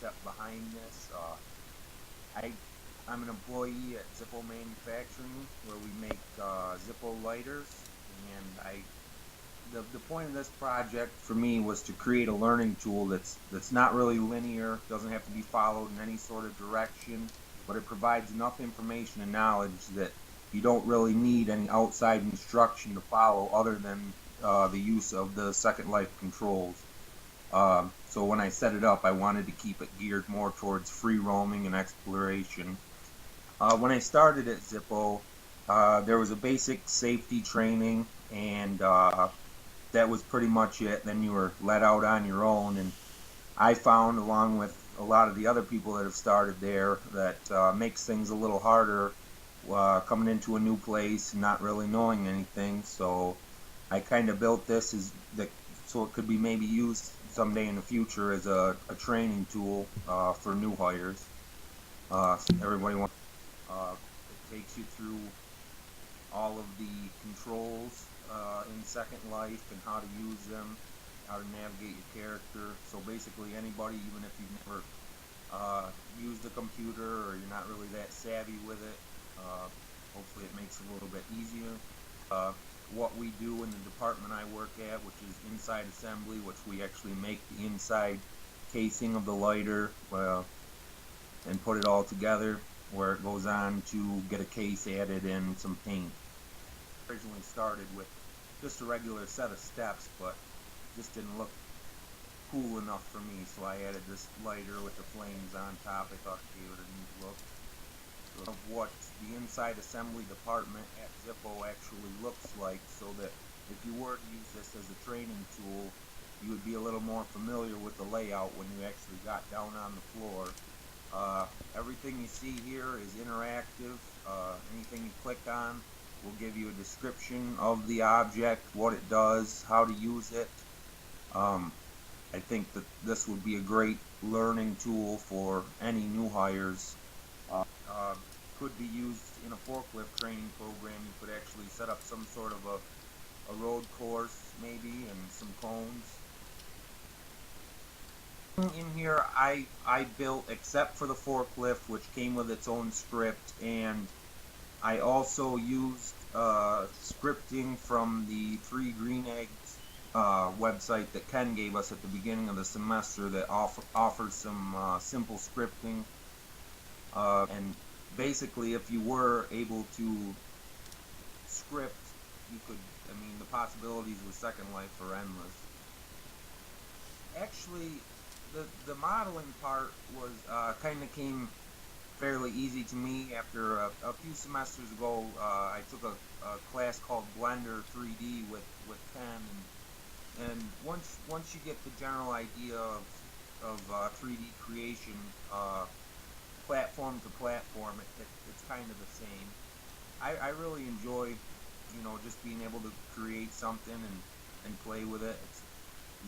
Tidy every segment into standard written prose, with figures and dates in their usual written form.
concept behind this. I I'm an employee at Zippo Manufacturing, where we make Zippo lighters, and the point of this project for me was to create a learning tool that's not really linear, doesn't have to be followed in any sort of direction, but it provides enough information and knowledge that you don't really need any outside instruction to follow other than the use of the Second Life controls. So when I set it up, I wanted to keep it geared more towards free roaming and exploration. When I started at Zippo, there was a basic safety training, and that was pretty much it. Then you were let out on your own, and I found, along with a lot of the other people that have started there, that makes things a little harder coming into a new place and not really knowing anything. So I kind of built this so it could be maybe used someday in the future as a training tool for new hires. Everybody wants. It takes you through all of the controls in Second Life and how to use them, how to navigate your character. So basically anybody, even if you've never used a computer or you're not really that savvy with it, hopefully it makes it a little bit easier. What we do in the department I work at, which is inside assembly, which we actually make the inside casing of the lighter and put it all together, where it goes on to get a case added and some paint. Originally started with just a regular set of steps, but just didn't look cool enough for me, so I added this lighter with the flames on top. I thought it gave it a neat look. Of what the inside assembly department at Zippo actually looks like, so that if you were to use this as a training tool, you would be a little more familiar with the layout when you actually got down on the floor. Everything you see here is interactive. Anything you click on will give you a description of the object, what it does, how to use it. I think that this would be a great learning tool for any new hires. Could be used in a forklift training program. You could actually set up some sort of a road course maybe, and some cones. In here I built, except for the forklift, which came with its own script, and I also used scripting from the Three Green Eggs website that Ken gave us at the beginning of the semester, that offers some simple scripting. And basically, if you were able to script, you could, I mean, the possibilities with Second Life are endless. Actually, the modeling part was kind of came fairly easy to me. After a few semesters ago, I took a class called Blender 3D with Ken, and once you get the general idea of 3D creation, platform to platform, it's kind of the same. I really enjoy, just being able to create something and play with it. It's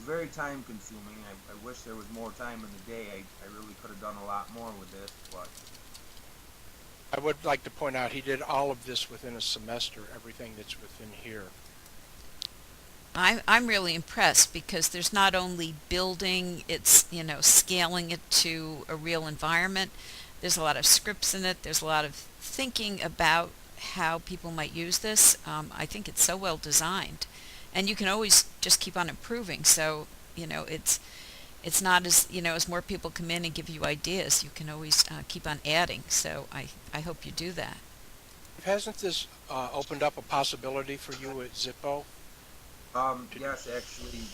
very time consuming. I wish there was more time in the day. I really could have done a lot more with this, but I would like to point out he did all of this within a semester, everything that's within here. I'm really impressed because there's not only building, it's, scaling it to a real environment. There's a lot of scripts in it. There's a lot of thinking about how people might use this. I think it's so well designed, and you can always just keep on improving. So, it's not as, as more people come in and give you ideas, you can always keep on adding. So I hope you do that. Hasn't this opened up a possibility for you at Zippo? yes, actually,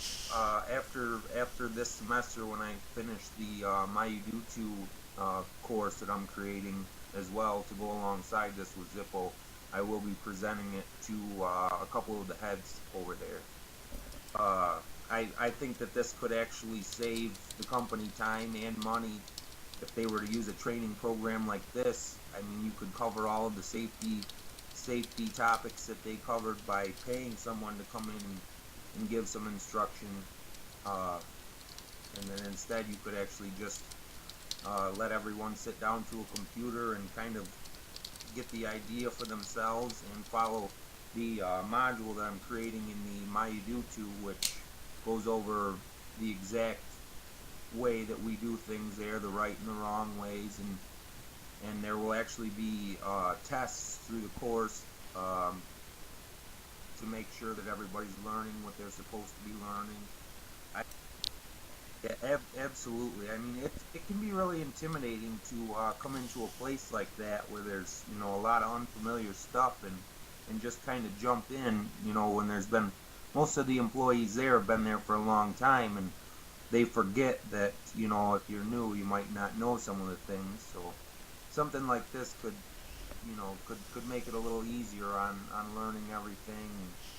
after this semester, when I finish the MyUdo2 course that I'm creating as well to go alongside this with Zippo, I will be presenting it to a couple of the heads over there. I think that this could actually save the company time and money if they were to use a training program like this. I mean, you could cover all of the safety topics that they covered by paying someone to come in and give some instruction, and then instead you could actually just let everyone sit down to a computer and kind of get the idea for themselves and follow the module that I'm creating in the MyUdo2, which goes over the exact way that we do things there, the right and the wrong ways, and there will actually be tests through the course to make sure that everybody's learning what they're supposed to be learning. Yeah, absolutely. I mean, it can be really intimidating to come into a place like that where there's, you know, a lot of unfamiliar stuff, and just kind of jump in, you know, when there's been, most of the employees there have been there for a long time, and they forget that, you know, if you're new, you might not know some of the things. So something like this could, you know, could make it a little easier on learning everything.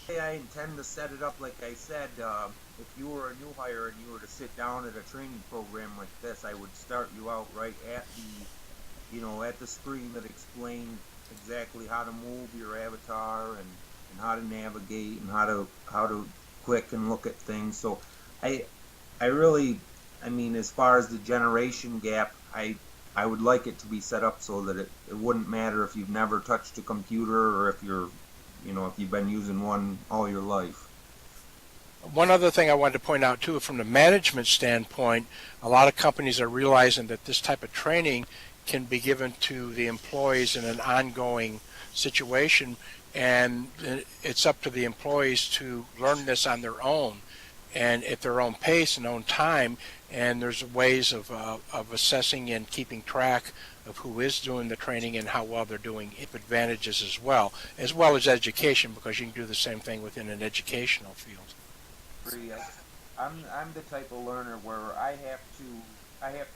Hey, I intend to set it up like I said. If you were a new hire and you were to sit down at a training program like this, I would start you out right at the, you know, at the screen that explained exactly how to move your avatar, and how to navigate, and how to click and look at things. So I really, I mean, as far as the generation gap, I would like it to be set up so that it wouldn't matter if you've never touched a computer, or if you're, you know, if you've been using one all your life. One other thing I wanted to point out too, from the management standpoint, a lot of companies are realizing that this type of training can be given to the employees in an ongoing situation, and it's up to the employees to learn this on their own and at their own pace and own time. And there's ways of assessing and keeping track of who is doing the training and how well they're doing, advantages as well as education, because you can do the same thing within an educational field. I'm the type of learner where I have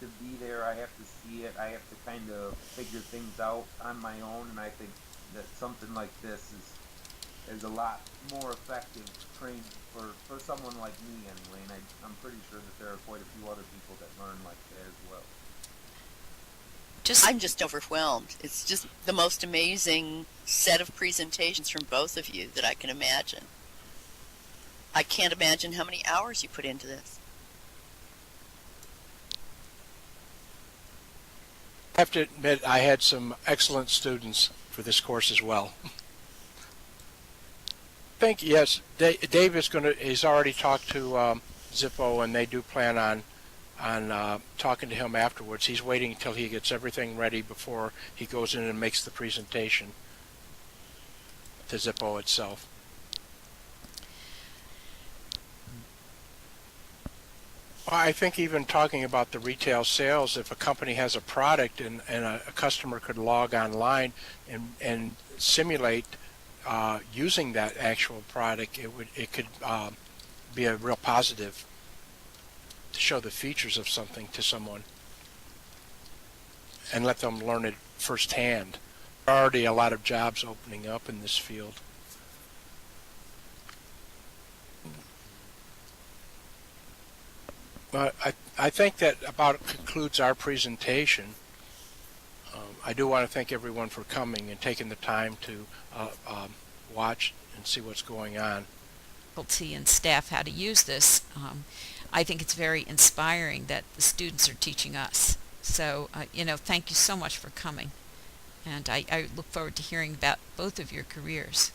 to be there, I have to see it, I have to kind of figure things out on my own, and I think that something like this is a lot more effective training for someone like me anyway, and I'm pretty sure that there are quite a few other people that learn like that as well. I'm just overwhelmed. It's just the most amazing set of presentations from both of you that I can imagine. I can't imagine how many hours you put into this. I have to admit, I had some excellent students for this course as well. I think, yes, Dave he's already talked to Zippo, and they do plan on talking to him afterwards. He's waiting until he gets everything ready before he goes in and makes the presentation to Zippo itself. Well, I think even talking about the retail sales, if a company has a product and a customer could log online and simulate using that actual product, it could be a real positive to show the features of something to someone and let them learn it firsthand. There are already a lot of jobs opening up in this field. But I think that about concludes our presentation. I do want to thank everyone for coming and taking the time to watch and see what's going on. Faculty and staff how to use this. I think it's very inspiring that the students are teaching us. So, thank you so much for coming. And I look forward to hearing about both of your careers.